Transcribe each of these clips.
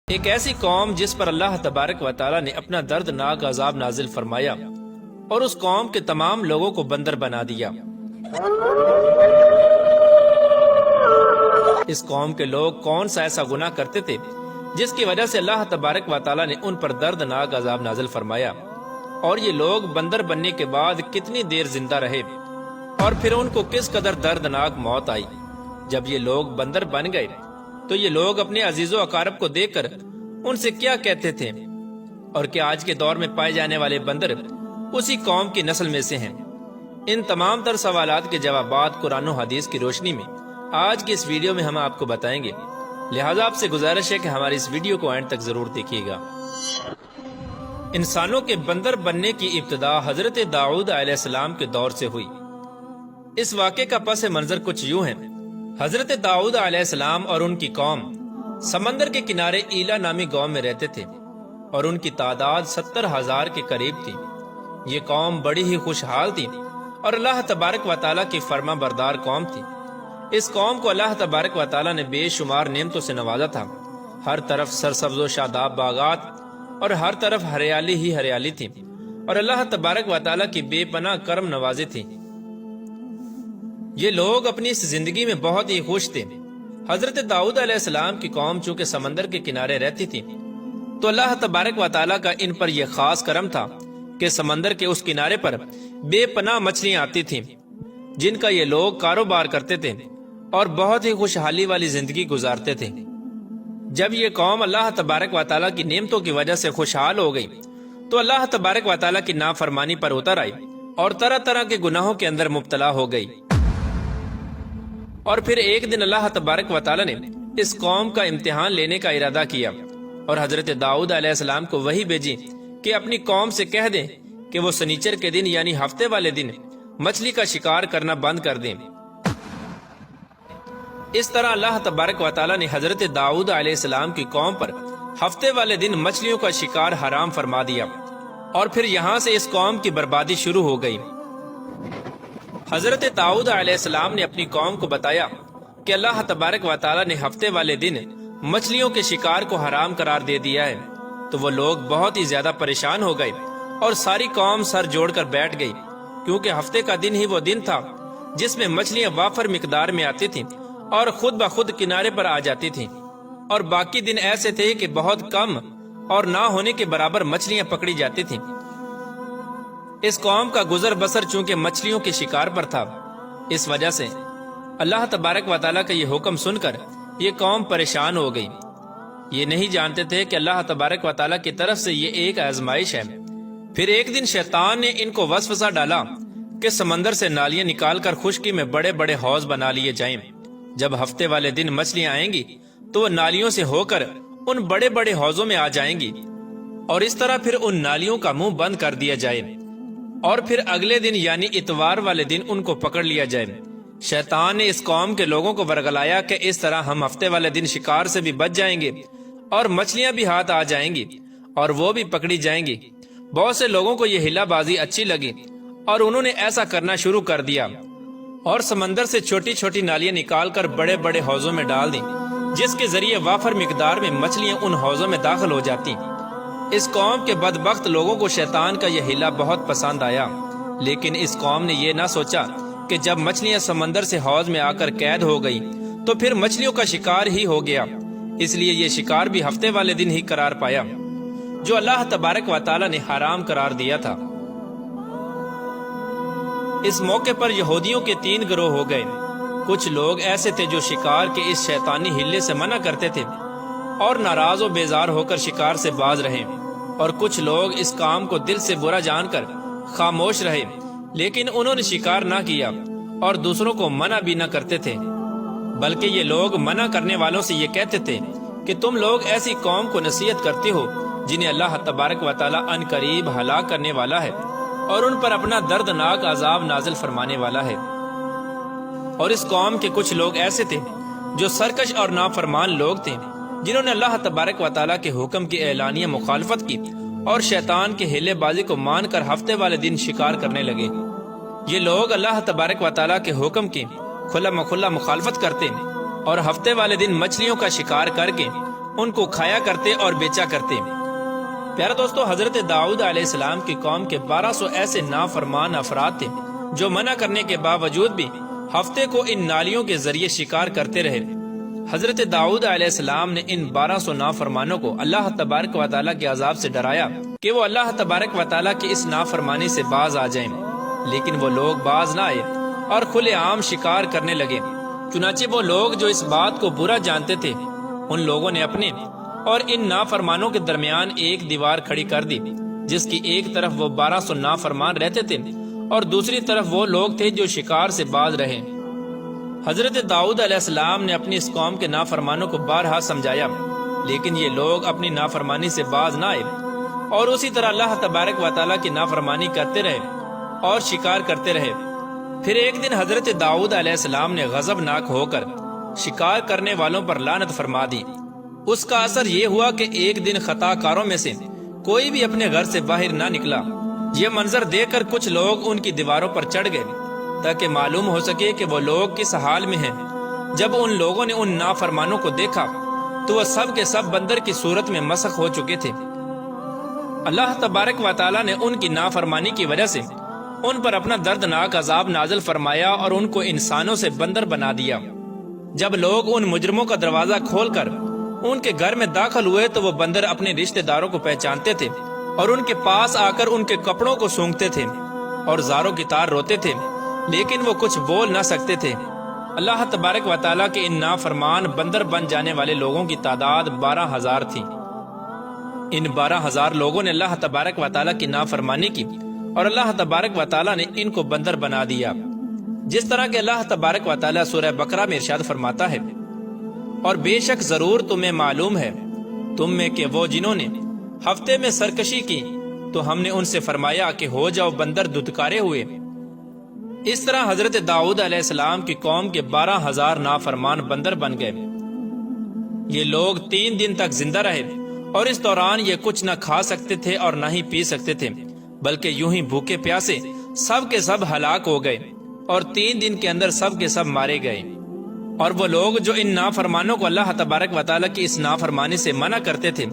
ایک ایسی قوم جس پر اللہ تبارک و تعالی نے اپنا دردناک عذاب نازل فرمایا اور اس قوم کے تمام لوگوں کو بندر بنا دیا۔ اس قوم کے لوگ کون سا ایسا گناہ کرتے تھے جس کی وجہ سے اللہ تبارک و تعالی نے ان پر دردناک عذاب نازل فرمایا، اور یہ لوگ بندر بننے کے بعد کتنی دیر زندہ رہے اور پھر ان کو کس قدر دردناک موت آئی۔ جب یہ لوگ بندر بن گئے تو یہ لوگ اپنے عزیز و اقارب کو دیکھ کر ان سے کیا کہتے تھے، اور کیا آج کے دور میں پائے جانے والے بندر اسی قوم کی نسل میں سے ہیں؟ ان تمام تر سوالات کے جوابات قرآن و حدیث کی روشنی میں آج کی اس ویڈیو میں ہم آپ کو بتائیں گے، لہٰذا آپ سے گزارش ہے کہ ہماری اس ویڈیو کو اینڈ تک ضرور دیکھیے گا۔ انسانوں کے بندر بننے کی ابتدا حضرت داؤد علیہ السلام کے دور سے ہوئی۔ اس واقعے کا پس منظر کچھ یوں ہے۔ حضرت داؤد علیہ السلام اور ان کی قوم سمندر کے کنارے ایلا نامی گاؤں میں رہتے تھے، اور ان کی تعداد 70,000 کے قریب تھی۔ یہ قوم بڑی ہی خوشحال تھی اور اللہ تبارک و تعالیٰ کی فرما بردار قوم تھی۔ اس قوم کو اللہ تبارک و تعالیٰ نے بے شمار نعمتوں سے نوازا تھا۔ ہر طرف سرسبز و شاداب باغات اور ہر طرف ہریالی ہی ہریالی تھی، اور اللہ تبارک و تعالیٰ کی بے پناہ کرم نوازی تھی۔ یہ لوگ اپنی اس زندگی میں بہت ہی خوش تھے۔ حضرت داؤد علیہ السلام کی قوم چونکہ سمندر کے کنارے رہتی تھی تو اللہ تبارک و تعالیٰ کا ان پر یہ خاص کرم تھا کہ سمندر کے اس کنارے پر بے پناہ مچھلیاں آتی تھیں جن کا یہ لوگ کاروبار کرتے تھے اور بہت ہی خوشحالی والی زندگی گزارتے تھے۔ جب یہ قوم اللہ تبارک و تعالیٰ کی نعمتوں کی وجہ سے خوشحال ہو گئی تو اللہ تبارک و تعالیٰ کی نافرمانی پر اتر آئی اور طرح طرح کے گناہوں کے اندر مبتلا ہو گئی۔ اور پھر ایک دن اللہ تبارک و تعالیٰ نے اس قوم کا امتحان لینے کا ارادہ کیا اور حضرت داؤد علیہ السلام کو وحی بھیجی کہ اپنی قوم سے کہہ دیں کہ وہ سنیچر کے دن یعنی ہفتے والے دن مچھلی کا شکار کرنا بند کر دیں۔ اس طرح اللہ تبارک و تعالیٰ نے حضرت داؤد علیہ السلام کی قوم پر ہفتے والے دن مچھلیوں کا شکار حرام فرما دیا، اور پھر یہاں سے اس قوم کی بربادی شروع ہو گئی۔ حضرت داؤد علیہ السلام نے اپنی قوم کو بتایا کہ اللہ تبارک و تعالیٰ نے ہفتے والے دن مچھلیوں کے شکار کو حرام قرار دے دیا ہے، تو وہ لوگ بہت ہی زیادہ پریشان ہو گئے اور ساری قوم سر جوڑ کر بیٹھ گئی، کیونکہ ہفتے کا دن ہی وہ دن تھا جس میں مچھلیاں وافر مقدار میں آتی تھیں اور خود بخود کنارے پر آ جاتی تھیں، اور باقی دن ایسے تھے کہ بہت کم اور نہ ہونے کے برابر مچھلیاں پکڑی جاتی تھیں۔ اس قوم کا گزر بسر چونکہ مچھلیوں کے شکار پر تھا، اس وجہ سے اللہ تبارک و تعالیٰ کا یہ حکم سن کر یہ قوم پریشان ہو گئی۔ یہ نہیں جانتے تھے کہ اللہ تبارک و تعالیٰ کی طرف سے یہ ایک آزمائش ہے۔ پھر ایک دن شیطان نے ان کو وسوسہ ڈالا کہ سمندر سے نالیاں نکال کر خشکی میں بڑے بڑے حوض بنا لیے جائیں۔ جب ہفتے والے دن مچھلیاں آئیں گی تو وہ نالیوں سے ہو کر ان بڑے بڑے حوضوں میں آ جائیں گی، اور اس طرح پھر ان نالیوں کا منہ بند کر دیا جائے، اور پھر اگلے دن یعنی اتوار والے دن ان کو پکڑ لیا جائے۔ شیطان نے اس قوم کے لوگوں کو ورگلایا کہ اس طرح ہم ہفتے والے دن شکار سے بھی بچ جائیں گے اور مچھلیاں بھی ہاتھ آ جائیں گی اور وہ بھی پکڑی جائیں گی۔ بہت سے لوگوں کو یہ ہلا بازی اچھی لگی اور انہوں نے ایسا کرنا شروع کر دیا اور سمندر سے چھوٹی چھوٹی نالیاں نکال کر بڑے بڑے حوضوں میں ڈال دیں، جس کے ذریعے وافر مقدار میں مچھلیاں ان حوضوں میں داخل ہو جاتی۔ اس قوم کے بدبخت لوگوں کو شیطان کا یہ ہیلا بہت پسند آیا، لیکن اس قوم نے یہ نہ سوچا کہ جب مچھلیاں سمندر سے حوض میں آ کر قید ہو گئی تو پھر مچھلیوں کا شکار ہی ہو گیا، اس لیے یہ شکار بھی ہفتے والے دن ہی قرار پایا جو اللہ تبارک و تعالیٰ نے حرام قرار دیا تھا۔ اس موقع پر یہودیوں کے 3 گروہ ہو گئے۔ کچھ لوگ ایسے تھے جو شکار کے اس شیطانی ہلے سے منع کرتے تھے اور ناراض و بیزار ہو کر شکار سے باز رہے، اور کچھ لوگ اس کام کو دل سے برا جان کر خاموش رہے، لیکن انہوں نے شکار نہ کیا اور دوسروں کو منع بھی نہ کرتے تھے، بلکہ یہ لوگ منع کرنے والوں سے یہ کہتے تھے کہ تم لوگ ایسی قوم کو نصیحت کرتے ہو جنہیں اللہ تبارک و تعالیٰ ان قریب ہلاک کرنے والا ہے اور ان پر اپنا دردناک عذاب نازل فرمانے والا ہے۔ اور اس قوم کے کچھ لوگ ایسے تھے جو سرکش اور نافرمان لوگ تھے، جنہوں نے اللہ تبارک و تعالیٰ کے حکم کی اعلانیہ مخالفت کی اور شیطان کے ہیلے بازی کو مان کر ہفتے والے دن شکار کرنے لگے۔ یہ لوگ اللہ تبارک و تعالیٰ کے حکم کی کھلا مخلہ مخالفت کرتے اور ہفتے والے دن مچھلیوں کا شکار کر کے ان کو کھایا کرتے اور بیچا کرتے۔ پیارے دوستو، حضرت داؤد علیہ السلام کی قوم کے 1200 ایسے نافرمان افراد تھے جو منع کرنے کے باوجود بھی ہفتے کو ان نالیوں کے ذریعے شکار کرتے رہے۔ حضرت داؤد علیہ السلام نے ان 1200 نافرمانوں کو اللہ تبارک و تعالیٰ کے عذاب سے ڈرایا کہ وہ اللہ تبارک و تعالیٰ کی اس نافرمانی سے باز آ جائیں، لیکن وہ لوگ باز نہ آئے اور کھلے عام شکار کرنے لگے۔ چنانچہ وہ لوگ جو اس بات کو برا جانتے تھے، ان لوگوں نے اپنے اور ان نافرمانوں کے درمیان ایک دیوار کھڑی کر دی، جس کی ایک طرف وہ 1200 نافرمان رہتے تھے اور دوسری طرف وہ لوگ تھے جو شکار سے باز رہے۔ حضرت داؤد علیہ السلام نے اپنی اس قوم کے نافرمانوں کو بارہا سمجھایا، لیکن یہ لوگ اپنی نافرمانی سے باز نہ آئے اور اسی طرح اللہ تبارک و تعالیٰ کی نافرمانی کرتے رہے اور شکار کرتے رہے۔ پھر ایک دن حضرت داؤد علیہ السلام نے غضبناک ہو کر شکار کرنے والوں پر لعنت فرما دی۔ اس کا اثر یہ ہوا کہ ایک دن خطا کاروں میں سے کوئی بھی اپنے گھر سے باہر نہ نکلا۔ یہ منظر دیکھ کر کچھ لوگ ان کی دیواروں پر چڑھ گئے تاکہ معلوم ہو سکے کہ وہ لوگ کس حال میں ہیں۔ جب ان لوگوں نے ان نافرمانوں کو دیکھا تو وہ سب کے سب بندر کی صورت میں مسخ ہو چکے تھے۔ اللہ تبارک و تعالیٰ نے ان کی نافرمانی کی وجہ سے ان پر اپنا دردناک عذاب نازل فرمایا اور ان کو انسانوں سے بندر بنا دیا۔ جب لوگ ان مجرموں کا دروازہ کھول کر ان کے گھر میں داخل ہوئے تو وہ بندر اپنے رشتہ داروں کو پہچانتے تھے اور ان کے پاس آ کر ان کے کپڑوں کو سونگھتے تھے اور زاروں کی طرح روتے تھے، لیکن وہ کچھ بول نہ سکتے تھے۔ اللہ تبارک و تعالیٰ کے ان نافرمان بندر بن جانے والے لوگوں کی تعداد 12,000 تھی۔ ان 12,000 لوگوں نے اللہ تبارک و تعالیٰ کی نافرمانی کی اور اللہ تبارک و تعالیٰ نے ان کو بندر بنا دیا، جس طرح کہ اللہ تبارک و تعالیٰ سورہ بقرہ میں ارشاد فرماتا ہے، اور بے شک ضرور تمہیں معلوم ہے تم میں کہ وہ جنہوں نے ہفتے میں سرکشی کی تو ہم نے ان سے فرمایا کہ ہو جاؤ بندر دھتکارے ہوئے۔ اس طرح حضرت داؤد علیہ السلام کی قوم کے 12,000 نافرمان بندر بن گئے۔ یہ لوگ 3 دن تک زندہ رہے اور اس دوران یہ کچھ نہ کھا سکتے تھے اور نہ ہی پی سکتے تھے، بلکہ یوں ہی بھوکے پیاسے سب کے سب ہلاک ہو گئے اور 3 دن کے اندر سب کے سب مارے گئے۔ اور وہ لوگ جو ان نافرمانوں کو اللہ تبارک و تعالیٰ کی اس نافرمانی سے منع کرتے تھے،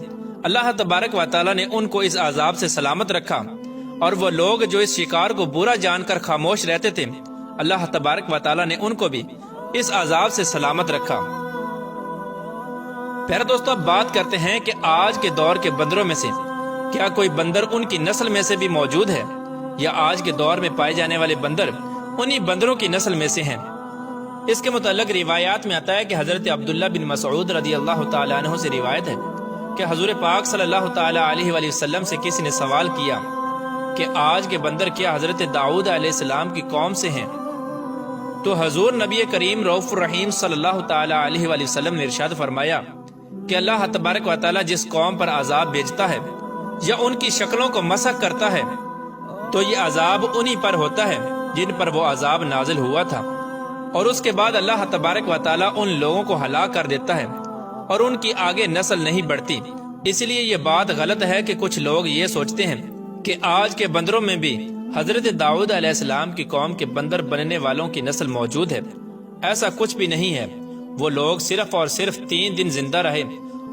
اللہ تبارک و تعالیٰ نے ان کو اس عذاب سے سلامت رکھا، اور وہ لوگ جو اس شکار کو برا جان کر خاموش رہتے تھے، اللہ تبارک و تعالیٰ نے ان کو بھی اس عذاب سے سلامت رکھا۔ پیارے دوستو، اب بات کرتے ہیں کہ آج کے دور کے بندروں میں سے کیا کوئی بندر ان کی نسل میں سے بھی موجود ہے، یا آج کے دور میں پائے جانے والے بندر انہی بندروں کی نسل میں سے ہیں؟ اس کے متعلق روایات میں آتا ہے کہ حضرت عبداللہ بن مسعود رضی اللہ تعالیٰ عنہ سے روایت ہے کہ حضور پاک صلی اللہ تعالیٰ علیہ وآلہ وسلم سے کسی نے سوال کیا کہ آج کے بندر کیا حضرت داؤد علیہ السلام کی قوم سے ہیں؟ تو حضور نبی کریم رؤوف الرحیم صلی اللہ تعالیٰ علیہ وآلہ وسلم نے ارشاد فرمایا کہ اللہ تبارک و تعالیٰ جس قوم پر عذاب بھیجتا ہے یا ان کی شکلوں کو مسخ کرتا ہے تو یہ عذاب انہی پر ہوتا ہے جن پر وہ عذاب نازل ہوا تھا، اور اس کے بعد اللہ تبارک و تعالیٰ ان لوگوں کو ہلاک کر دیتا ہے اور ان کی آگے نسل نہیں بڑھتی۔ اس لیے یہ بات غلط ہے کہ کچھ لوگ یہ سوچتے ہیں کہ آج کے بندروں میں بھی حضرت داؤد علیہ السلام کی قوم کے بندر بننے والوں کی نسل موجود ہے۔ ایسا کچھ بھی نہیں ہے۔ وہ لوگ صرف اور صرف 3 دن زندہ رہے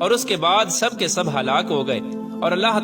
اور اس کے بعد سب کے سب ہلاک ہو گئے، اور اللہ